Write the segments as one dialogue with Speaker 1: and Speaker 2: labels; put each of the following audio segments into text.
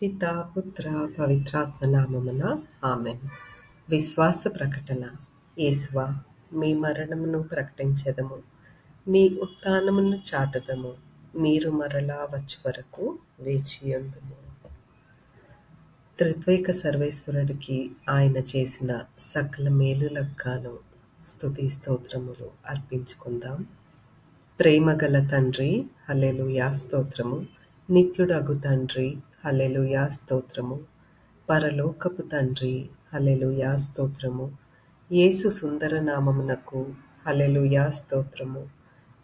Speaker 1: పితా పుత్ర పవిత్రాత్మ నామమున ఆమెన్. విశ్వాస ప్రకటన. యేసువా, మీ మరణమును ప్రకటించెదము, మీ ఉత్థానమును చాటుదము. మీరు మరలా వచ్చు వరకు వేచియుందుము. త్రిత్వైక సర్వేశ్వరుడికి ఆయన చేసిన సకల మేలులకు గాను స్తుతి స్తోత్రములు అర్పించుకుందాం. ప్రేమగల తండ్రి, హల్లెలూయా స్తోత్రము. నిత్యుడగు తండ్రి, హల్లెలూయా స్తోత్రము. పరలోకపు తండ్రి, హల్లెలూయా స్తోత్రము. యేసు సుందర నామమునకు హల్లెలూయా స్తోత్రము.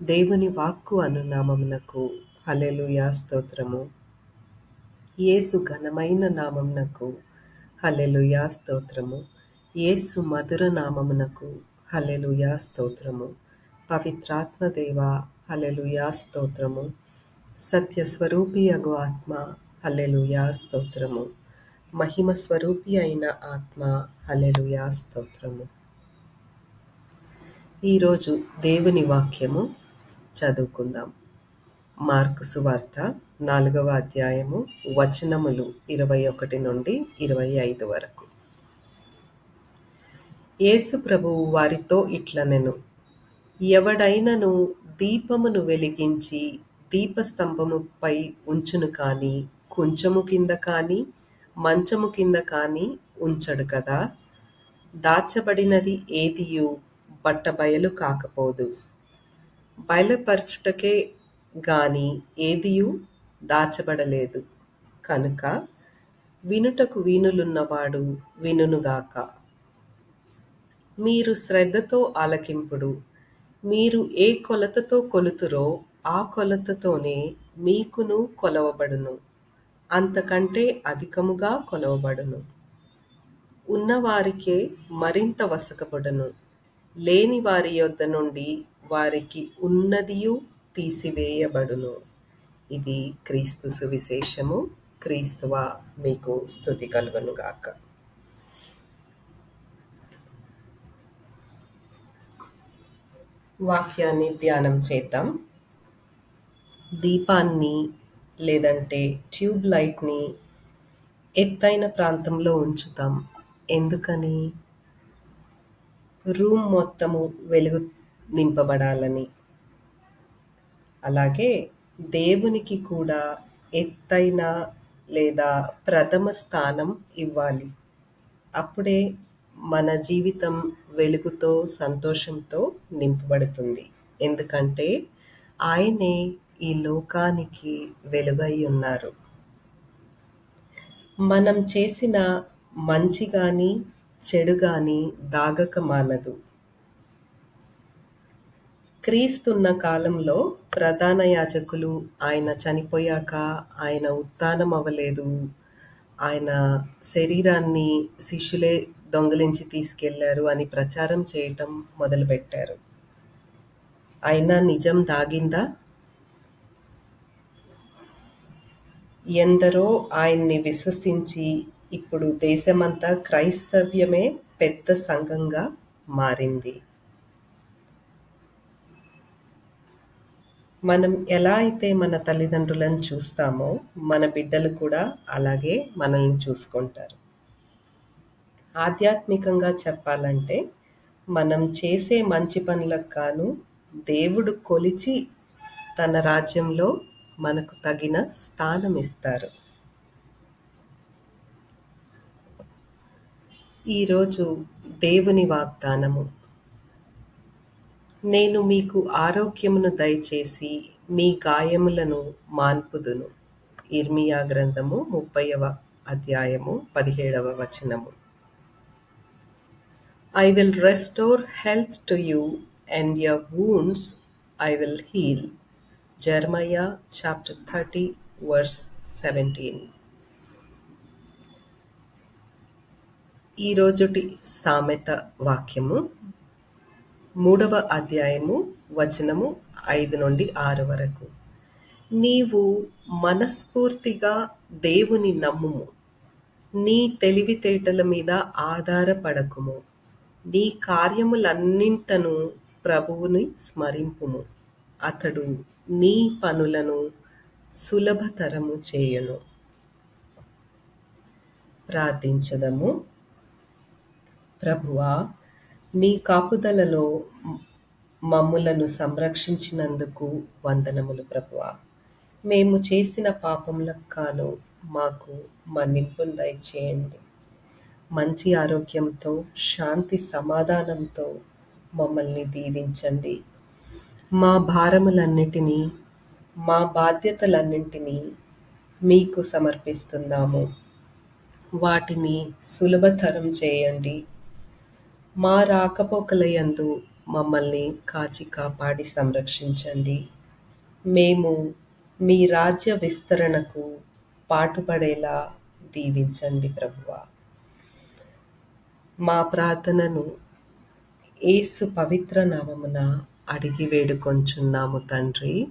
Speaker 1: దేవుని వాక్కు అను నామమునకు హల్లెలూయా స్తోత్రము. యేసు ఘనమైన నామమునకు హల్లెలూయా స్తోత్రము. యేసు మధుర నామమునకు హల్లెలూయా స్తోత్రము. పవిత్రాత్మ దేవా, హల్లెలూయా స్తోత్రము. సత్యస్వరూపియగు ఆత్మ, హల్లెలూయా స్తోత్రము. మహిమ స్వరూపి అయిన ఆత్మ, హల్లెలూయా స్తోత్రము. ఈరోజు దేవుని వాక్యము చదువుకుందాం. మార్కు సువార్త 4వ అధ్యాయము వచనములు 21 నుండి 25 వరకు. యేసు ప్రభువు వారితో ఇట్లనెను, ఎవడైనను దీపమును వెలిగించి దీపస్తంభముపై ఉంచును కాని, కుంచము కింద కాని, మంచము కింద కాని ఉంచడు కదా. దాచబడినది ఏదియు బట్టబయలు కాకపోదు. బయలుపరచుటకే గాని ఏదియు దాచబడలేదు. కనుక వినుటకు వీనులున్నవాడు వినుగాక. మీరు శ్రద్ధతో ఆలకింపుడు. మీరు ఏ కొలతతో కొలుతురో ఆ కొలతతోనే మీకును కొలవబడును, అంతకంటే అధికముగా కొలవబడును. ఉన్నవారికే మరింత వసకబడును, లేని వారి యొద్ద నుండి వారికి ఉన్నదియు తీసివేయబడును. ఇది క్రీస్తు సువిశేషము. క్రీస్తువా, మీకు స్తుతి కలుగునుగాక. వాక్యాన్ని ధ్యానం చేద్దాం. దీపాన్ని లేదంటే ట్యూబ్ లైట్ని ఎత్తైన ప్రాంతంలో ఉంచుతాం. ఎందుకని? రూమ్ మొత్తము వెలుగు నింపబడాలని. అలాగే దేవునికి కూడా ఎత్తైన లేదా ప్రథమ స్థానం ఇవ్వాలి. అప్పుడే మన జీవితం వెలుగుతో సంతోషంతో నింపబడుతుంది. ఎందుకంటే ఆయనే ఈ లోకానికి వెలుగై ఉన్నారు. మనం చేసిన మంచి గాని చెడు గాని దాగక మానదు. క్రీస్తున్న కాలంలో ప్రధాన యాజకులు ఆయన చనిపోయాక ఆయన ఉత్థానం అవ్వలేదు, ఆయన శరీరాన్ని శిష్యులే దొంగిలించి తీసుకెళ్లారు అని ప్రచారం చేయటం మొదలుపెట్టారు. అయినా నిజం దాగిందా? ఎందరో ఆయన్ని విశ్వసించి ఇప్పుడు దేశమంతా క్రైస్తవ్యమే పెద్ద సంఘంగా మారింది. మనం ఎలా అయితే మన తల్లిదండ్రులను చూస్తామో మన బిడ్డలు కూడా అలాగే మనల్ని చూసుకుంటారు. ఆధ్యాత్మికంగా చెప్పాలంటే మనం చేసే మంచి పనులకు గాను దేవుడు కొలిచి తన రాజ్యంలో మనకు తగిన స్థానం ఇస్తారు. ఈరోజు దేవుని వాగ్దానము. నేను మీకు ఆరోగ్యమును దయచేసి మీ గాయములను మాన్పుదును. ఇర్మియా గ్రంథము 30వ అధ్యాయము 17వ వచనము. I will restore health to you and your wounds I will heal. Jeremiah chapter 30 verse 17. ఈ రోజుటి సామెత వాక్యము 3వ అధ్యాయము వచనము 5 నుండి 6 వరకు. నీవు మనస్ఫూర్తిగా దేవుని నమ్ముము, నీ తెలివితేటల మీద ఆధారపడకుము. నీ కార్యములన్నింటను ప్రభువుని స్మరింపుము, అతడు నీ పనులను సులభతరము చేయును. ప్రార్థించదము. ప్రభువా, నీ కాపుదలలో మమ్ములను సంరక్షించినందుకు వందనములు ప్రభువా. మేము చేసిన పాపములకు గాను మాకు మన్నింపును దయచేయండి. మంచి ఆరోగ్యంతో, శాంతి సమాధానంతో మమ్మల్ని దీవించండి. మా భారములన్నిటినీ, మా బాధ్యతలన్నింటినీ మీకు సమర్పిస్తున్నాము. వాటిని సులభతరం చేయండి. మా రాకపోకలయందు మమ్మల్ని కాచి కాపాడి సంరక్షించండి. మేము మీ రాజ్య విస్తరణకు పాటుపడేలా దీవించండి ప్రభువా. మా ప్రార్థనను యేసు పవిత్ర నామమున అడిగి వేడుకొంచున్నాము తండ్రి.